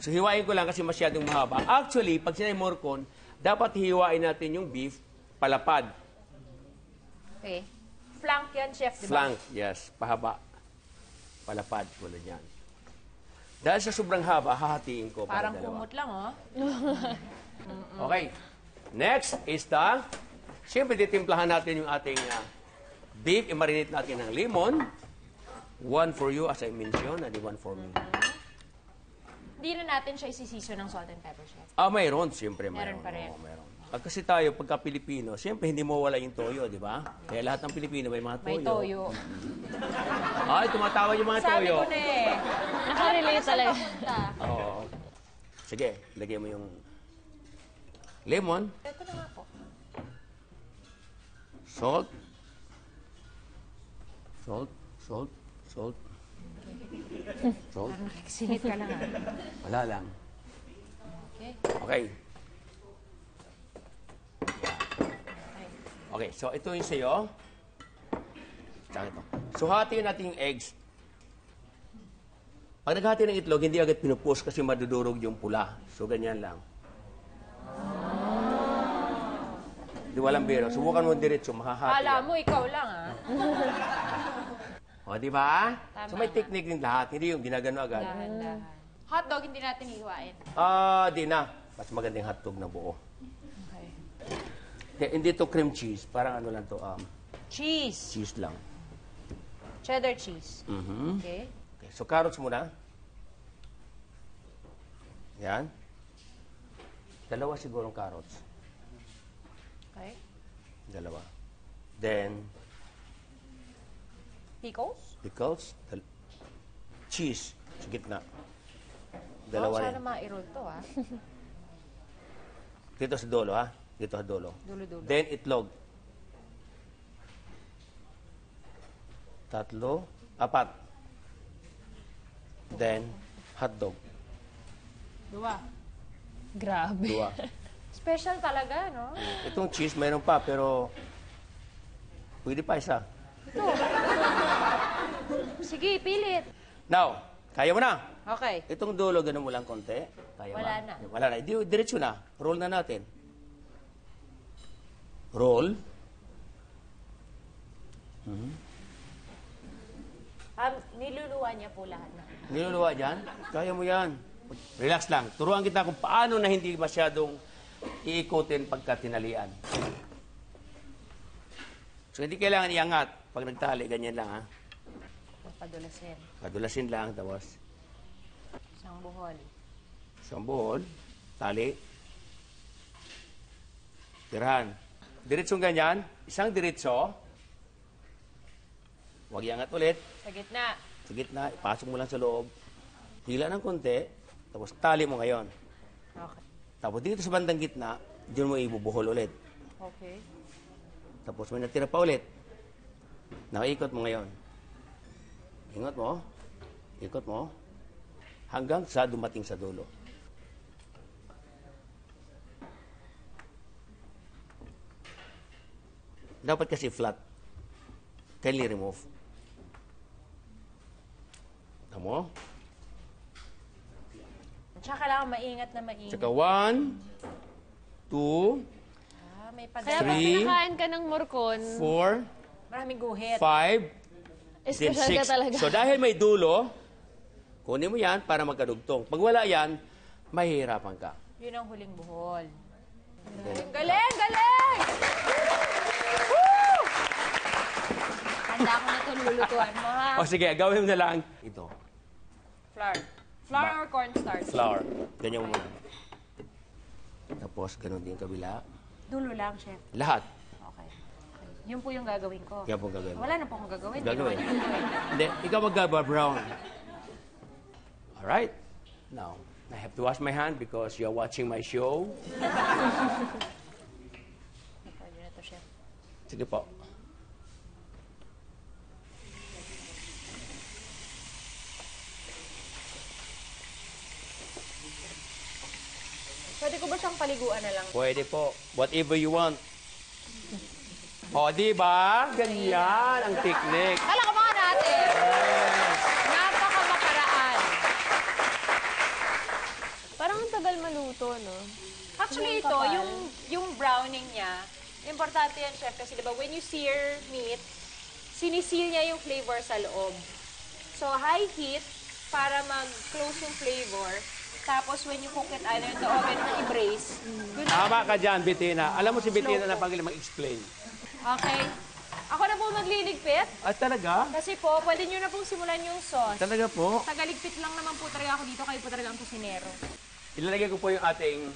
So, hiwain ko lang kasi masyadong mahaba. Actually, pag sinay morcon, dapat hiwain natin yung beef palapad. Okay. Flank yan, chef, di ba? Flank, yes. Pahaba. Palapad, tulad yan. Dahil sa sobrang haba, hahatiin ko para Parang dalawa. kumot lang, oh. Okay. Next is the... Siyempre, titimplahan natin yung ating beef. I-marinate natin ng lemon. One for you, as I mentioned, and one for me. Hindi na natin siya isisiso ng salt and pepper, chef. Mayroon. Siyempre, mayroon. Meron pa rin. Oo, mayroon. Kasi tayo, pagka Pilipino, siyempre, hindi mo wala yung toyo, di ba? Kaya lahat ng Pilipino may mga toyo. May toyo. Ay, tumatawa yung mga Sabi toyo. ko na eh. Nakarelate talaga. Oo. Sige, lagyan mo yung lemon, Ito na nga po. salt, salt, salt, salt, salt. Parang nakikisilip ka lang, ah. Wala lang. Okay. Okay. Okay, so ito yung sa'yo. Tsaka ito. So, hatiin natin yung eggs. Pag naghati ng itlog, hindi agad pinupush kasi madudurog yung pula. So, ganyan lang. Di walang biro. Subukan mo diretso, mahahati. Kala mo, ikaw lang, ah. O, di ba? Tama So, may nga. technique din lahat. Hindi yung ginagano agad. Dahan-dahan. Hotdog, hindi natin hiwain. Di na. Mas magandang hotdog na buo. Okay. Hindi to cream cheese. Parang ano lang to, Cheese. cheese lang. Cheddar cheese. Mhm. Okay. Okay, so carrots muna. Yan. Dalawa sigurong carrots. Okay. Dalawa. Then, Pickles? pickles. Cheese. Sa gitna. Dalawa Sana rin. ma-roll to, ah. Dito sa dulo, ha? Dito sa dulo. Dulo-dulo. Then, itlog. 3, 4. Then, hotdog. 2. Grabe. 2. Special talaga, no? Itong cheese, mayroon pa, pero pwede pa isa. Sige, pilit. Now, kaya mo na. Okay. Itong dulo, ganun mo lang konti. Kaya Wala ba? na. Wala na. Diretso na. Roll na natin. Roll. Niluluwa niya po lahat na. Niluluwa dyan. Kaya mo yan. Relax lang. Turuan kita kung paano na hindi masyadong iikutin pagka tinalian. So, hindi kailangan iangat. Pag nagtali, ganyan lang, ha? Padulasin. Kadulasin lang, tapos Isang buhol. isang buhol, tali, tirahan. Diretsong ganyan, isang diretso, huwag iangat ulit, Sa gitna. sa gitna, ipasok mo lang sa loob, hila ng konti, tapos tali mo ngayon. Okay. Tapos dito sa bandang gitna, diyan mo ibubuhol ulit. Okay. Tapos may natira pa ulit. Nakaikot mo ngayon. Ikot mo, hanggang sa dumating sa dulo. Dapat kasi flat. Kindly remove. Tamo? Tsaka kailangan maingat na maingat. Tsaka 1, 2, May Kaya pag Three. pinakain ka ng morcon, 4, Maraming guhit. 5, then special ka 6. talaga. So dahil may dulo, kunin mo yan para magkadugtong. Pag wala yan, mahihirapan ka. Yun ang huling buhol. Galing! Galing! Woo! Handa ko na itong lulutuan mo, ha? O sige, gawin mo na lang ito. Flour. Flour or cornstarch? Flour. Ganyan mo muna. Tapos, ganun din yung kabila. Dulo lang, chef. Lahat. Okay. Yun po yung gagawin ko. Yan po gagawin mo. Wala na po akong gagawin. Gagawin. Hindi naman yun. Hindi, ikaw mag-brown. Alright. Now, I have to wash my hand because you're watching my show. Pwede na to, chef. Sige po. Pwede ko ba siyang paliguan na lang? Pwede po. Whatever you want. O, di ba? Ganyan ang technique. Palakabakan natin! Napakamakaraan. matagal maluto, no? Actually, ito, yung browning niya, importante yan, chef, kasi diba, when you sear meat, sinisil niya yung flavor sa loob. So, high heat para mag-close yung flavor. Tapos, when you cook it either in the oven or i-braise, yun na. Tama ka dyan, Bettina. Alam mo si Bettina na pagaling mag-explain. Okay. Ako na po magliligpit. At talaga? Kasi po, pwede nyo na pong simulan yung sauce. Talaga po? Tagaligpit lang naman po talaga ako dito. Kayo po talaga ang kusinero. Ilalagay ko po yung ating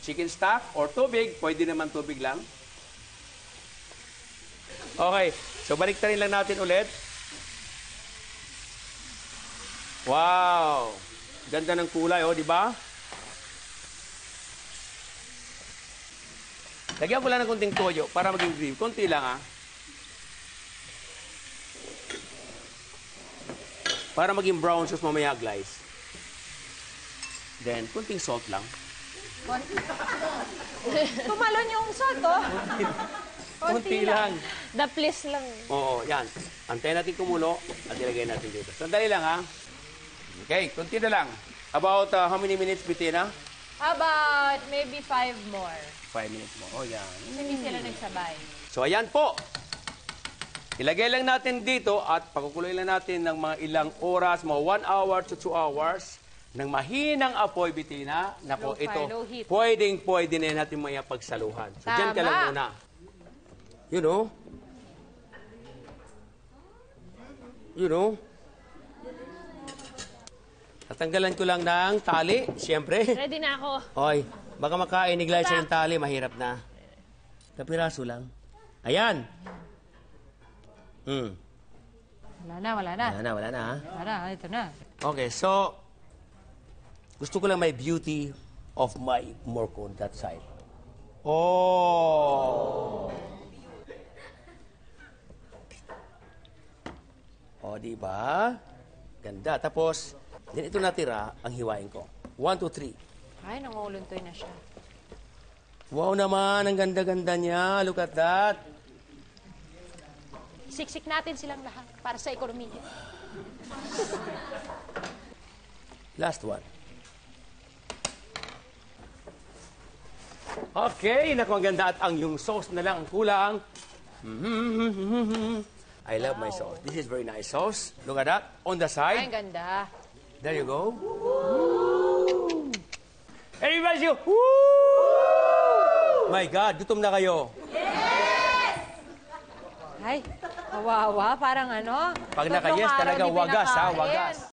chicken stock or tubig. Pwede naman tubig lang. Okay. So, baliktarin lang natin ulit. Wow! Ganda ng kulay, oh, di ba? Lagyan ko lang ng konting toyo para maging cream. Konti lang, ah. Para maging brown sauce mamaya, guys. Then, konting salt lang. Tumalon yung salt, oh. Konti lang. The please lang. Oo, yan. Antayin natin kumulo at ilagay natin dito. Sandali lang, ha? Okay, konti na lang. About how many minutes, Bettina? About maybe 5 more. 5 minutes mo. Oh, yan. Hindi sila nagsabay. So, ayan po. Ilagay lang natin dito at pakukuloy lang natin ng mga ilang oras, mga 1 hour to 2 hours, ng mahinang apoy, Bettina. Na po, Low fire, ito, low heat. pwede na natin maya pagsaluhan. So, dyan ka Tama. lang muna. You know? You know? Tatanggalan ko lang ng tali, siyempre. Ready na ako. Hoy, baka makain ni Glycer yung tali, mahirap na. Kapiraso lang. Ayan. Wala na, wala na. Wala na, ha? Wala na, ito na. Okay, so, gusto ko lang may beauty of my morcon that side. Oh! O, di ba? Ganda. Tapos, din ito natira, ang hiwain ko. 1, 2, 3. Ay, nanguluntoy na siya. Wow naman, ang ganda-ganda niya. Look at that. Siksik natin silang lahat para sa ekonomiya. Last one. Okay, naku, ang ganda at ang yung sauce na lang ang kulang. I love my sauce. This is very nice sauce. Look at that. On the Ay, side. ang ganda. There you go. Everybody, you. Woo! My God, gutom na kayo. Ay, kawawa. Parang ano? Pag naka-yes, tatlong araw talaga di wagas, ha? pinakain. Wagas.